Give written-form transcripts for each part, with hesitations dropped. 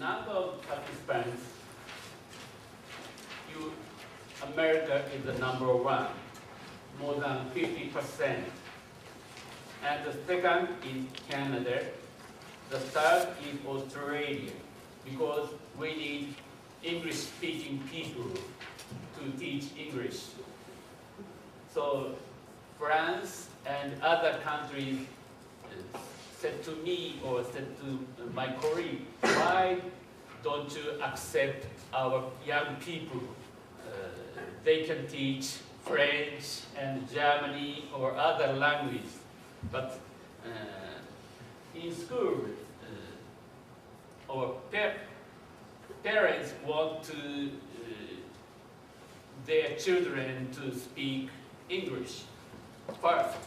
number of participants, America is the number one, more than 50%. And the second is Canada. The third is Australia, because we need English-speaking people to teach English. So France and other countries said to me or said to my colleague, why don't you accept our young people? They can teach French and Germany or other languages, but in school, our parents want to their children to speak English first.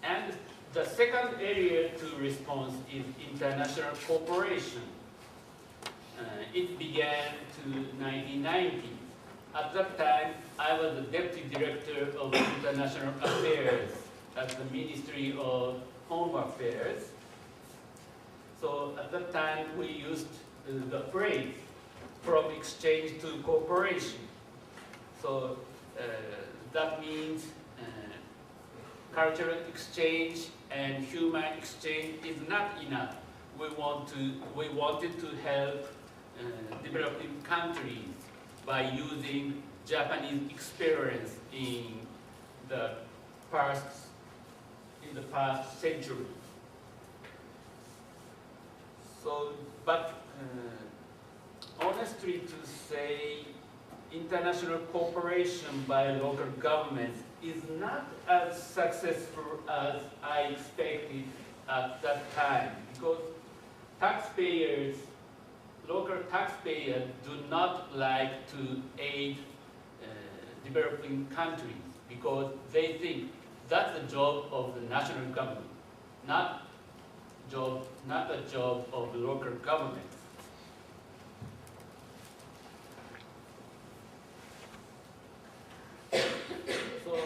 And the second area to respond is international cooperation. It began to 1990. At that time, I was the Deputy Director of International Affairs at the Ministry of Home Affairs. So at that time, we used the phrase from exchange to cooperation. So that means cultural exchange and human exchange is not enough. We wanted to help developing countries by using Japanese experience in the past century. So, but honestly to say, international cooperation by local governments is not as successful as I expected at that time, because local taxpayers do not like to aid developing countries because they think that's the job of the national government, not the job of the local government. So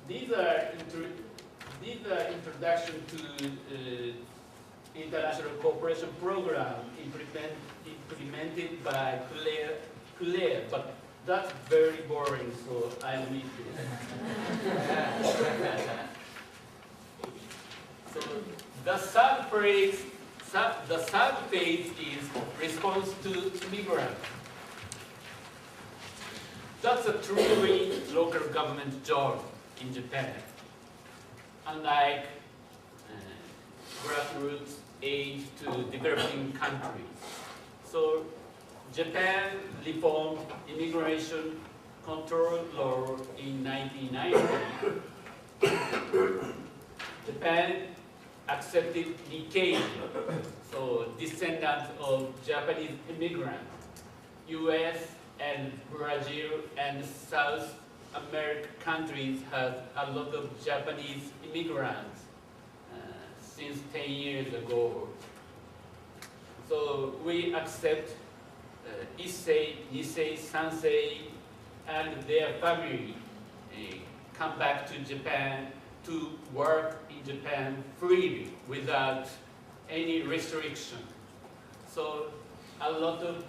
these are introduction to international cooperation program implemented by Claire, but that's very boring, so I'll read it. So the third phase is response to immigrants. That's a truly local government job in Japan. Unlike grassroots aid to developing countries. So Japan reformed immigration control law in 1990. Japan accepted Nikkei, so descendants of Japanese immigrants. US and Brazil and South American countries have a lot of Japanese immigrants since 10 years ago. So we accept Issei, Nisei, Sansei, and their family come back to Japan to work in Japan freely without any restriction. So a lot of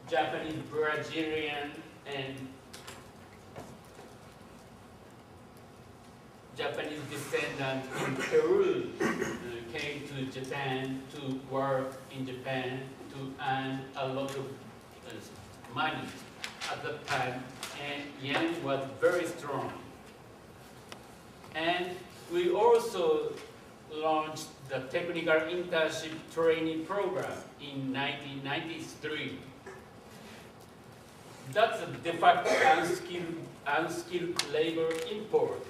Japanese, Brazilian, and Japanese descendants in Peru came to Japan to work in Japan to earn a lot of money at that time, and yen was very strong. And we also launched the technical internship training program in 1993. That's a de facto unskilled labor import,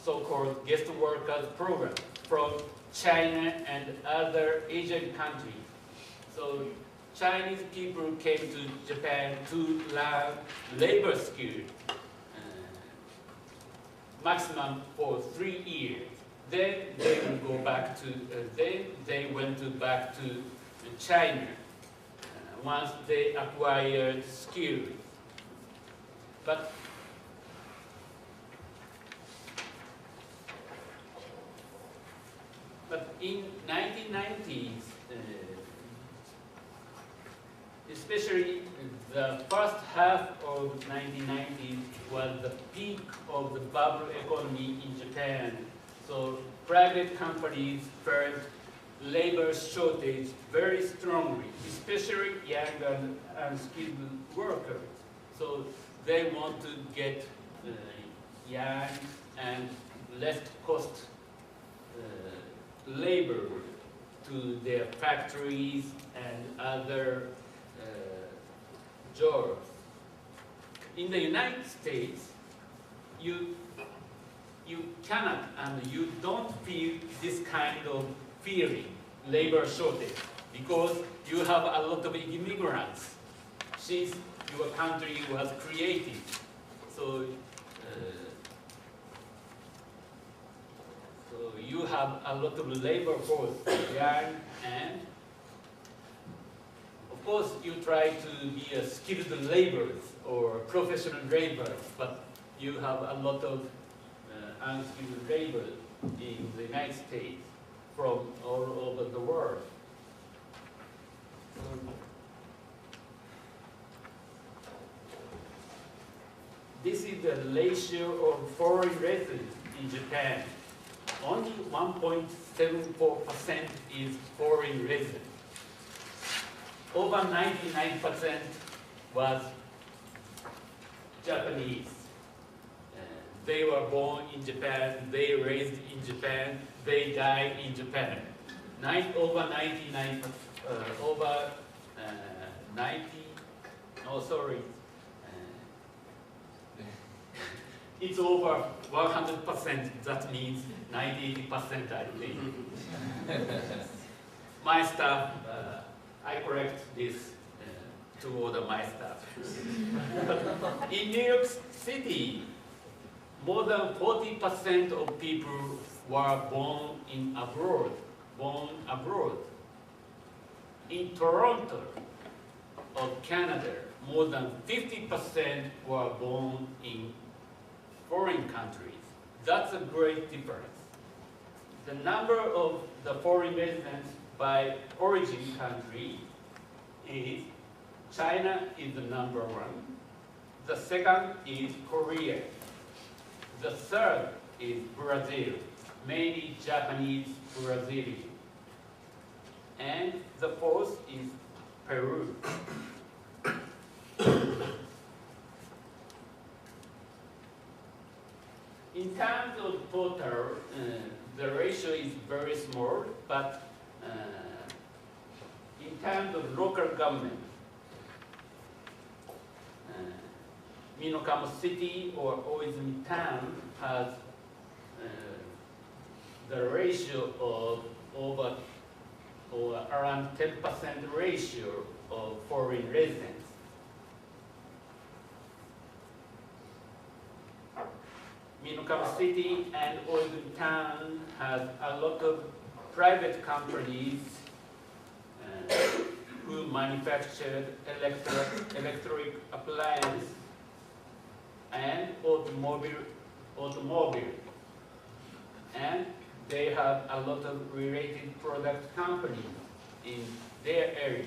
so-called guest workers program from China and other Asian countries. So Chinese people came to Japan to learn labor skills, maximum for 3 years. Then they will go back to, then they went back to China once they acquired skills. But But in 1990s, especially the first half of 1990s was the peak of the bubble economy in Japan. So private companies felt labor shortage very strongly, especially young and unskilled workers. So they want to get young and less cost labor to their factories and other jobs. In the United States, you cannot and you don't feel this kind of feeling, labor shortage, because you have a lot of immigrants since your country was created. So, so you have a lot of labor force, young, and of course you try to be a skilled laborers or professional laborers, but you have a lot of unskilled labor in the United States from all over the world. This is the ratio of foreign residents in Japan. Only 1.74% is foreign residents. Over 99% was Japanese. They were born in Japan, they raised in Japan, they died in Japan. Over 99, over 90, no sorry, it's over 100%, that means 90%, I think. My staff, I correct this to order my staff. In New York City, more than 40% of people were born abroad. In Toronto of Canada, more than 50% were born in foreign countries. That's a great difference. The number of the foreign residents by origin country is China is the number one. The second is Korea. The third is Brazil, mainly Japanese Brazilian. And the fourth is Peru. In terms of total, the ratio is very small, but in terms of local government, Minokamo City or Oizumi Town has the ratio of over or around 10% ratio of foreign residents. Minokamo City and Oizumi Town has a lot of private companies who manufacture electric appliances and automobile. And they have a lot of related product companies in their area.